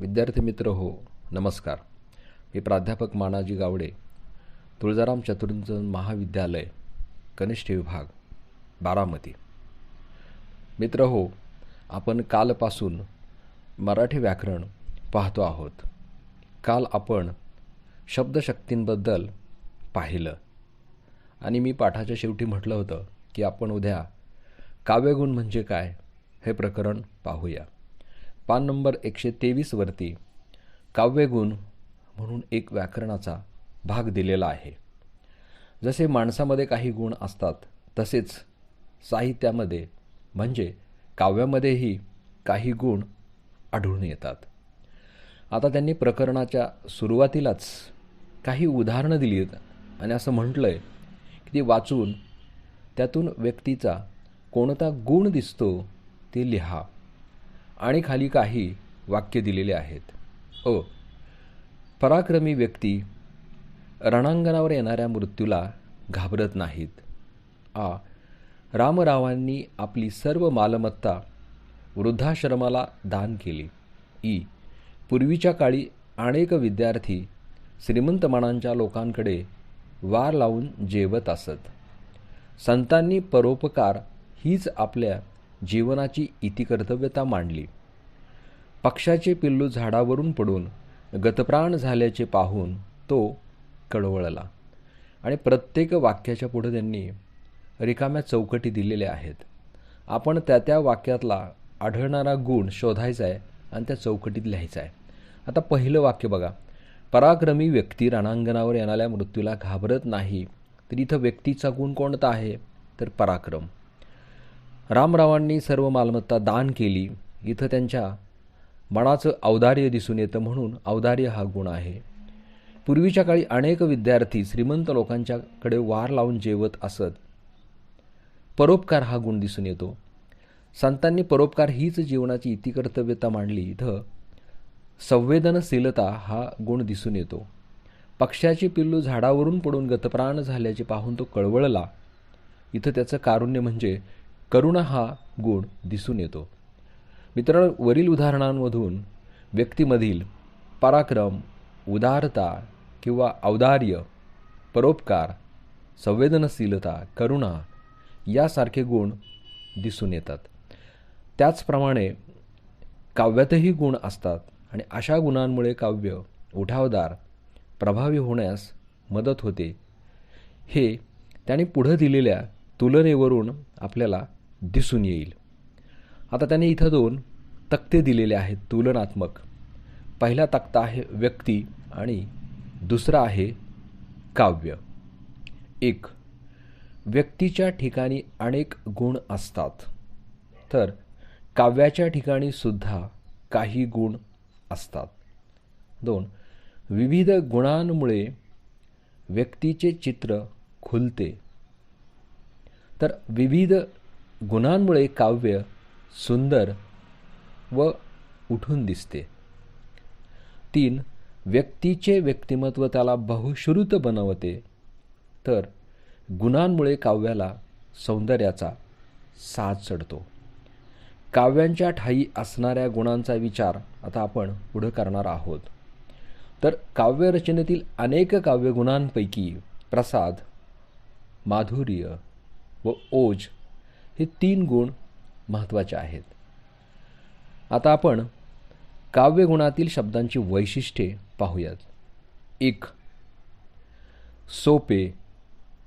विद्यार्थी मित्र हो, नमस्कार. मी प्राध्यापक मानाजी गावडे, तुळजाराम चतुर्वेद महाविद्यालय, कनिष्ठ विभाग, बारामती. मित्र हो, आपण कालपासून मराठी व्याकरण पाहतो आहोत. काल आपण शब्दशक्तींबद्दल पाहिलं आणि मी पाठाच्या शेवटी म्हटलं होतं की आपण उद्या काव्यगुण म्हणजे काय हे प्रकरण पाहूया. पान नंबर 123 वरती काव्यगुण म्हणून एक व्याकरणाचा भाग दिलेला आहे. जसे माणसामध्ये काही गुण असतात तसेच साहित्यामध्ये म्हणजे काव्यामध्येही काही गुण आढळून येतात. आता त्यांनी प्रकरणाच्या सुरुवातीलाच काही उदाहरणं दिली आहेत आणि असं म्हटलं आहे की ती वाचून त्यातून व्यक्तीचा कोणता गुण दिसतो ते लिहा आणि खाली काही वाक्य दिलेले आहेत. पराक्रमी व्यक्ती रणांगणावर येणाऱ्या मृत्यूला घाबरत नाहीत. रामरावांनी आपली सर्व मालमत्ता वृद्धाश्रमाला दान केली. पूर्वीच्या काळी अनेक विद्यार्थी श्रीमंत मनांच्या लोकांकडे वार लावून जेवत असत. संतांनी परोपकार हीच आपल्या जीवनाची इतिकर्तव्यता मांडली. पक्षाचे पिल्लू झाडावरून पडून गतप्राण झाल्याचे पाहून तो कळवळला. आणि प्रत्येक वाक्याच्या पुढे त्यांनी रिकाम्या चौकटी दिलेल्या आहेत. आपण त्या वाक्यातला आढळणारा गुण शोधायचा आहे आणि त्या चौकटीत लिहायचा आहे. आता पहिलं वाक्य बघा, पराक्रमी व्यक्ती रणांगणावर येणाऱ्या मृत्यूला घाबरत नाही. तर इथं व्यक्तीचा गुण कोणता आहे तर पराक्रम. रामरावांनी सर्व मालमत्ता दान केली. इथं त्यांच्या मनाचं औदार्य दिसून येतं म्हणून औदार्य हा गुण आहे. पूर्वीच्या काळी अनेक विद्यार्थी श्रीमंत लोकांच्याकडे वार लावून जेवत असत. परोपकार हा गुण दिसून येतो. संतांनी परोपकार हीच जीवनाची इतिकर्तव्यता मांडली. इथं संवेदनशीलता हा गुण दिसून येतो. पक्षाची पिल्लू झाडावरून पडून गतप्राण झाल्याचे पाहून तो कळवळला. इथं त्याचं कारुण्य म्हणजे करुणा हा गुण दिसून येतो. मित्रांनो, वरील उदाहरणांमधून व्यक्तीमधील पराक्रम, उदारता किंवा औदार्य, परोपकार, संवेदनशीलता, करुणा यासारखे गुण दिसून येतात. त्याचप्रमाणे काव्यातही गुण असतात आणि अशा गुणांमुळे काव्य उठावदार, प्रभावी होण्यास मदत होते. हे त्यांनी पुढं दिलेल्या तुलनेवरून आपल्याला दिसून येईल. आता त्यांनी इथं 2 तक्ते दिलेले आहेत तुलनात्मक. पहिला तक्ता आहे व्यक्ती आणि दुसरा आहे काव्य. 1. व्यक्तीच्या ठिकाणी अनेक गुण असतात तर काव्याच्या ठिकाणी सुद्धा काही गुण असतात. 2. विविध गुणांमुळे व्यक्तीचे चित्र खुलते तर विविध गुणांमुळे काव्य सुंदर व उठून दिसते. 3. व्यक्तीचे व्यक्तिमत्व त्याला बहुश्रुत बनवते तर गुणांमुळे काव्याला सौंदर्याचा साज चढतो. काव्यांच्या ठायी असणाऱ्या गुणांचा विचार आता आपण पुढं करणार आहोत. तर काव्यरचनेतील अनेक काव्यगुणांपैकी प्रसाद, माधुर्य व ओज हे 3 गुण महत्त्वाचे आहेत. आता आपण काव्यगुणातील शब्दांची वैशिष्ट्ये पाहूयात. 1. सोपे,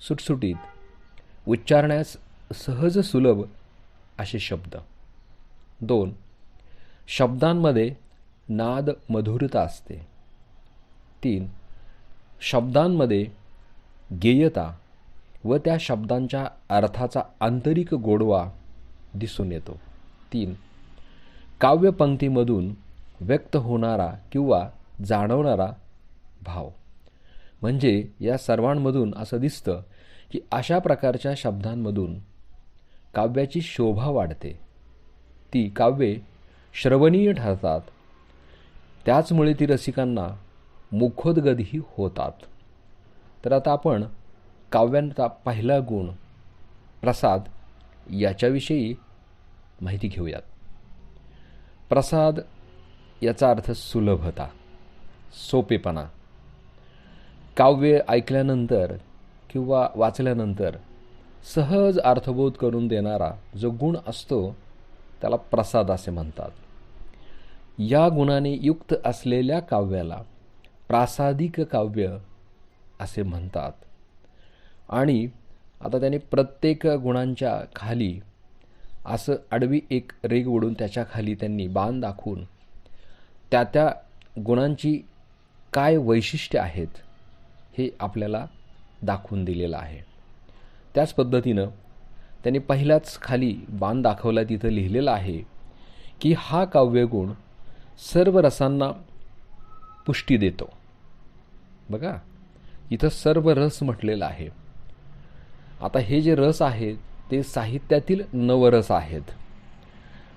सुटसुटीत, उच्चारण्यास सहज सुलभ असे शब्द. 2. शब्दांमध्ये नाद मधुरता असते. 3. शब्दांमध्ये गेयता व त्या शब्दांच्या अर्थाचा आंतरिक गोडवा दिसून येतो. 3. काव्यपंक्तीमधून व्यक्त होणारा किंवा जाणवणारा भाव. म्हणजे या सर्वांमधून असं दिसतं की अशा प्रकारच्या शब्दांमधून काव्याची शोभा वाढते. ती काव्ये श्रवणीय ठरतात. त्याचमुळे ती रसिकांना मुखोद्गतही होतात. तर आता आपण काव्यांचा पहिला गुण प्रसाद याच्याविषयी माहिती घेऊयात. प्रसाद याचा अर्थ सुलभता, सोपेपणा. काव्य ऐकल्यानंतर किंवा वाचल्यानंतर सहज अर्थबोध करून देणारा जो गुण असतो त्याला प्रसाद असे म्हणतात. या गुणाने युक्त असलेल्या काव्याला प्रासादिक काव्य असे म्हणतात. आणि आता त्याने प्रत्येक गुणांच्या खाली असं आडवी एक रेघ ओढून त्याच्या खाली त्यांनी बाण दाखवून त्या गुणांची काय वैशिष्ट्ये आहेत हे आपल्याला दाखवून दिलेलं आहे. त्याच पद्धतीनं त्यांनी पहिल्याच खाली बाण दाखवला, तिथं लिहिलेलं आहे की हा काव्यगुण सर्व रसांना पुष्टी देतो. बघा, इथं सर्व रस म्हटलेलं आहे. आता हे जे रस आहेत ते साहित्यातील नवरस आहेत.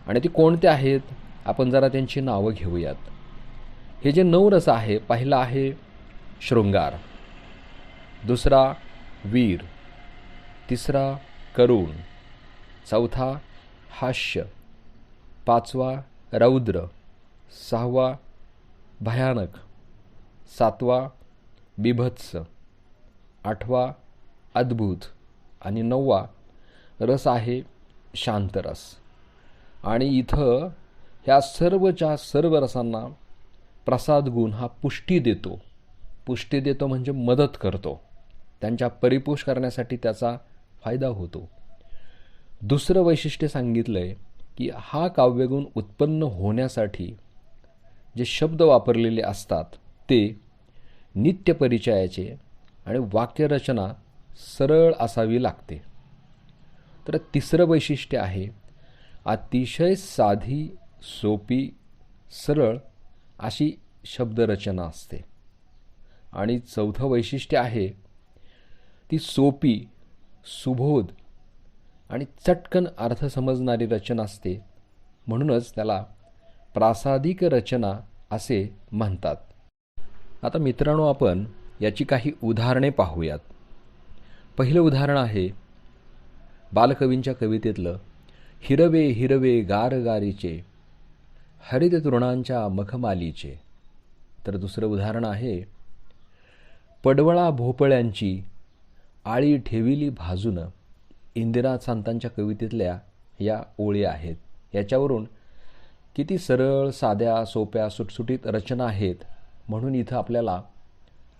आणि ते कोणते आहेत आपण जरा त्यांची नावं घेऊयात. हे जे नवरस आहे, पहिला आहे शृंगार, दुसरा वीर, तिसरा करुण, चौथा हास्य, पाचवा रौद्र, सहावा भयानक, सातवा बीभत्स, आठवा अद्भुत आणि नववा रस आहे शांतरस. आणि इथं ह्या सर्वच्या सर्व रसांना प्रसाद गुण हा पुष्टी देतो. पुष्टी देतो म्हणजे मदत करतो, त्यांच्या परिपोष करण्यासाठी त्याचा फायदा होतो. दुसरं वैशिष्ट्य सांगितलंय की हा काव्यगुण उत्पन्न होण्यासाठी जे शब्द वापरलेले असतात ते नित्यपरिचयाचे आणि वाक्यरचना सरळ असावी लागते. तर तिसरं वैशिष्ट्य आहे अतिशय साधी, सोपी, सरळ अशी शब्दरचना असते. आणि चौथं वैशिष्ट्य आहे ती सोपी, सुबोध आणि चटकन अर्थ समजणारी रचना असते. म्हणूनच त्याला प्रासादिक रचना असे म्हणतात. आता मित्रांनो, आपण याची काही उदाहरणे पाहूयात. पहिलं उदाहरण आहे बालकवींच्या कवितेतलं हिरवे हिरवे गारगारीचे, हरित तृणांच्या मखमालीचे. तर दुसरं उदाहरण आहे पडवळा भोपळ्यांची आळी ठेविली भाजून. इंदिरा सांतांच्या कवितेतल्या या ओळी आहेत. याच्यावरून किती सरळ, साध्या, सोप्या, सुटसुटीत रचना आहेत. म्हणून इथं आपल्याला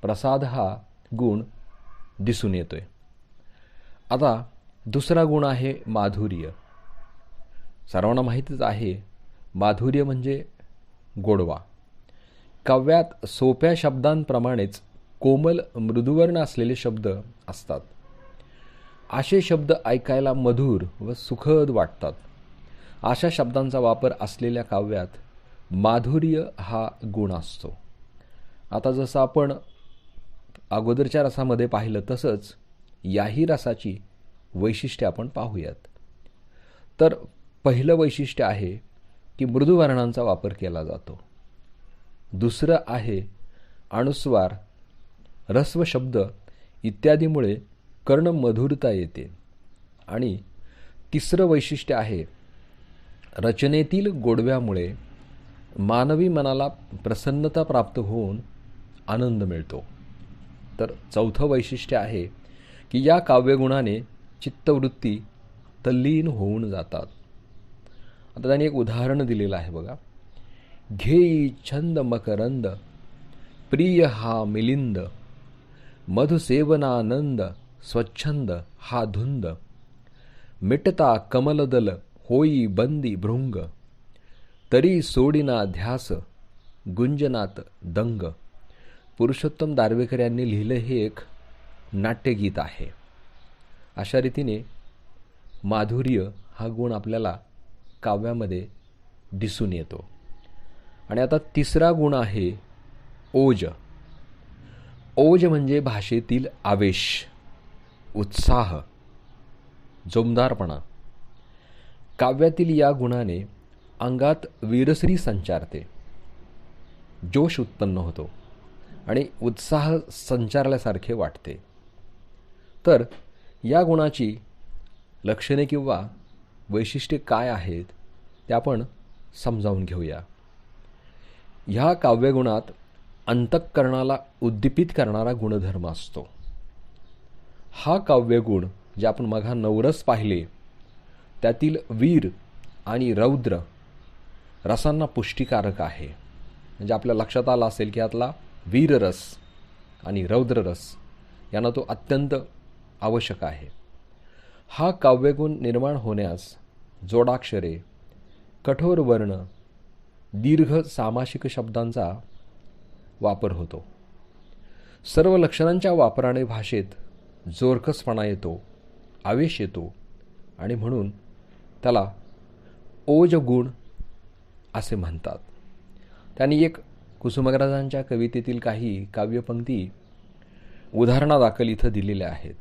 प्रसाद हा गुण दिसून येतोय. आता दुसरा गुण आहे माधुर्य. सर्वांना माहितीच आहे माधुर्य म्हणजे गोडवा. काव्यात सोप्या शब्दांप्रमाणेच कोमल मृदुवर्ण असलेले शब्द असतात. असे शब्द ऐकायला मधुर व सुखद वाटतात. अशा शब्दांचा वापर असलेल्या काव्यात माधुर्य हा गुण असतो. आता जसं आपण अगोदरच्या रसामध्ये पाहिलं तसंच याही रसाची वैशिष्ट्ये आपण पाहूयात. तर पहिलं वैशिष्ट्य आहे की मृदुवर्णांचा वापर केला जातो. दुसरं आहे अनुस्वार, ऱ्हस्व शब्द इत्यादीमुळे कर्णमधुरता येते. आणि तिसरं वैशिष्ट्य आहे रचनेतील गोडव्यामुळे मानवी मनाला प्रसन्नता प्राप्त होऊन आनंद मिळतो. तर चौथं वैशिष्ट्य आहे की या काव्यगुणाने चित्तवृत्ती तल्लीन होऊन जातात. आता त्यांनी एक उदाहरण दिलेलं आहे बघा. घेई छंद मकरंद, प्रिय हा मिलिंद, मधुसेवनानंद, स्वच्छंद हा धुंद, मिटता कमलदल होई बंदी भृंग, तरी सोडिना ध्यास, गुंजनात दंग. पुरुषोत्तम दारव्हेकर यांनी लिहिलं हे एक नाट्यगीत आहे. अशा रीतीने माधुर्य हा गुण आपल्याला काव्यामध्ये दिसून येतो. आणि आता तिसरा गुण आहे ओज. ओज म्हणजे भाषेतील आवेश, उत्साह, जोमदारपणा. काव्यातील या गुणाने अंगात वीरश्री संचारते, जोश उत्पन्न होतो आणि उत्साह संचारल्यासारखे वाटते. तर या गुणाची लक्षणे किंवा वैशिष्ट्ये काय आहेत ते आपण समजावून घेऊया. ह्या काव्यगुणात अंतःकरणाला उद्दीपित करणारा गुणधर्म असतो. हा काव्यगुण जे आपण मघा नवरस पाहिले त्यातील वीर आणि रौद्र रसांना पुष्टीकारक आहे. म्हणजे आपल्या लक्षात आलं असेल की यातला वीररस आणि रौद्ररस यांना तो अत्यंत आवश्यक आहे. हा काव्यगुण निर्माण होण्यास जोडाक्षरे, कठोर वर्ण, दीर्घ सामासिक शब्दांचा वापर होतो. सर्व लक्षणांच्या वापराने भाषेत जोरकसपणा येतो, आवेश येतो आणि म्हणून त्याला ओजगुण असे म्हणतात. त्यांनी एक कुसुमाग्रजांच्या कवितेतील काही काव्यपंक्ती उदाहरणादाखल इथं दिलेल्या आहेत.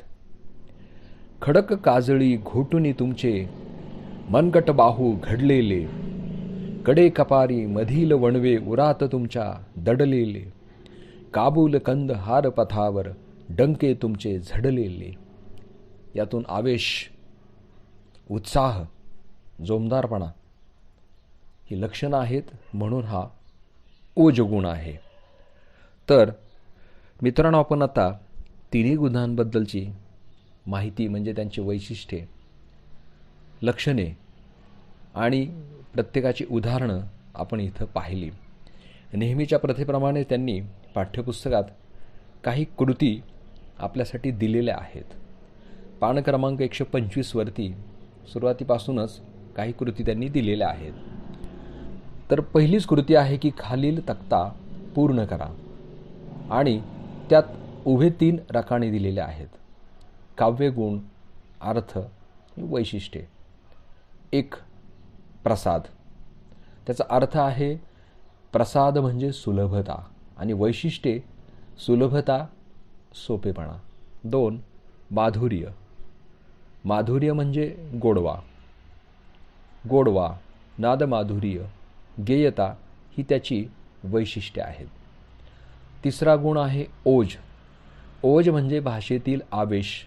खडक काजळी घोटुनी तुमचे मनगट बाहू घडलेले, कडे कपारी मधील वणवे उरात तुमच्या दडलेले, काबूल कंद हार पथावर डंके तुमचे झडलेले. यातून आवेश, उत्साह, जोमदारपणा ही लक्षणं आहेत, म्हणून हा ओजगुण आहे. तर मित्रांनो, आपण आता तिन्ही गुणांबद्दलची माहिती म्हणजे त्यांची वैशिष्ट्ये, लक्षणे आणि प्रत्येकाची उदाहरणं आपण इथं पाहिली. नेहमीच्या प्रथेप्रमाणे त्यांनी पाठ्यपुस्तकात काही कृती आपल्यासाठी दिलेल्या आहेत. पान क्रमांक 125 वरती सुरुवातीपासूनच काही कृती त्यांनी दिलेल्या आहेत. तर पहिलीच कृती आहे की खालील तक्ता पूर्ण करा आणि त्यात उभे 3 रकाने दिलेले आहेत. काव्यगुण, अर्थ, वैशिष्ट्ये. 1. प्रसाद. त्याचा अर्थ आहे प्रसाद म्हणजे सुलभता आणि वैशिष्ट्ये सुलभता, सोपेपणा. 2. माधुर्य. माधुर्य म्हणजे गोडवा. गोडवा, नादमाधुर्य, गेयता ही त्याची वैशिष्ट्ये आहेत. 3रा गुण आहे ओज. ओज म्हणजे भाषेतील आवेश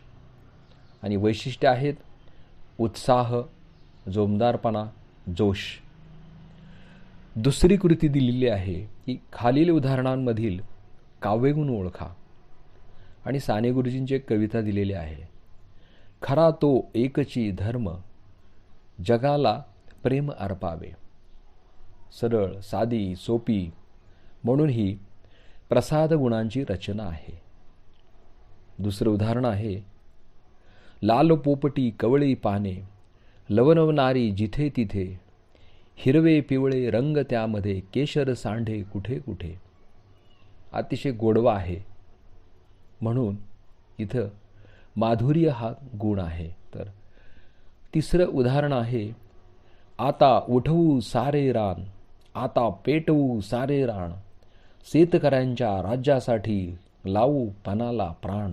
आणि वैशिष्ट्ये आहेत उत्साह, जोमदारपणा, जोश. दुसरी कृती दिलेली आहे की खालील उदाहरणांमधील काव्यगुण ओळखा आणि साने गुरुजींची एक कविता दिलेली आहे. खरा तो एकची धर्म, जगाला प्रेम अर्पावे. सरळ, साधी, सोपी म्हणून ही प्रसाद गुणांची रचना आहे. दुसरं उदाहरण आहे लाल पोपटी कवळी पाने, लवणवणारी जिथे तिथे, हिरवे पिवळे रंग त्यामध्ये, केशर सांढे कुठे कुठे. अतिशय गोडवा आहे, म्हणून इथं माधुर्य हा गुण आहे. तर 3रं उदाहरण आहे आता उठवू सारे रान, आता पेटवू सारे रान, शेतकऱ्यांच्या राज्यासाठी लावू पणाला प्राण.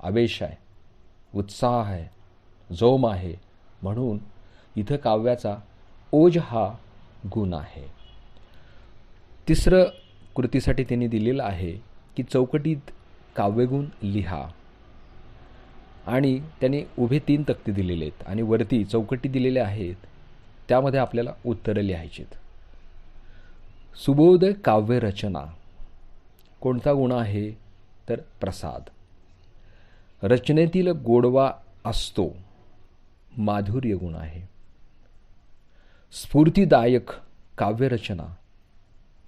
आवेश आहे, उत्साह आहे, जोम आहे, म्हणून इथं काव्याचा ओज हा गुण आहे. 3रं कृतीसाठी त्यांनी दिलेलं आहे की चौकटीत काव्यगुण लिहा आणि त्यांनी उभे 3 तक्ते दिलेले आहेत आणि वरती चौकटी दिलेल्या आहेत, त्यामध्ये आपल्याला उत्तरं लिहायचीत. सुबोध काव्यरचना. कोणता गुण आहे तर प्रसाद. रचनेतील गोडवा असतो, माधुर्य गुण आहे. स्फूर्तिदायक काव्यरचना.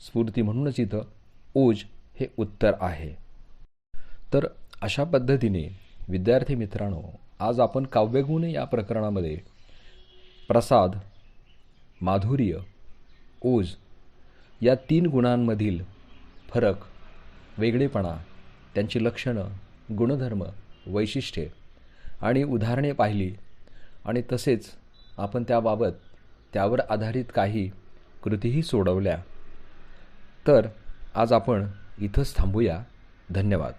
स्फूर्ती म्हणूनच इथं ओज हे उत्तर आहे. तर अशा पद्धतीने विद्यार्थी मित्रांनो, आज आपण काव्यगुण या प्रकरणामध्ये प्रसाद, माधुर्य, ओज या 3 गुणांमधील फरक, वेगळेपणा, त्यांची लक्षणं, गुणधर्म, वैशिष्ट्ये आणि उदाहरणे पाहिली आणि तसेच आपण त्यावर आधारित काही कृतीही सोडवल्या. तर आज आपण इथंच थांबूया. धन्यवाद.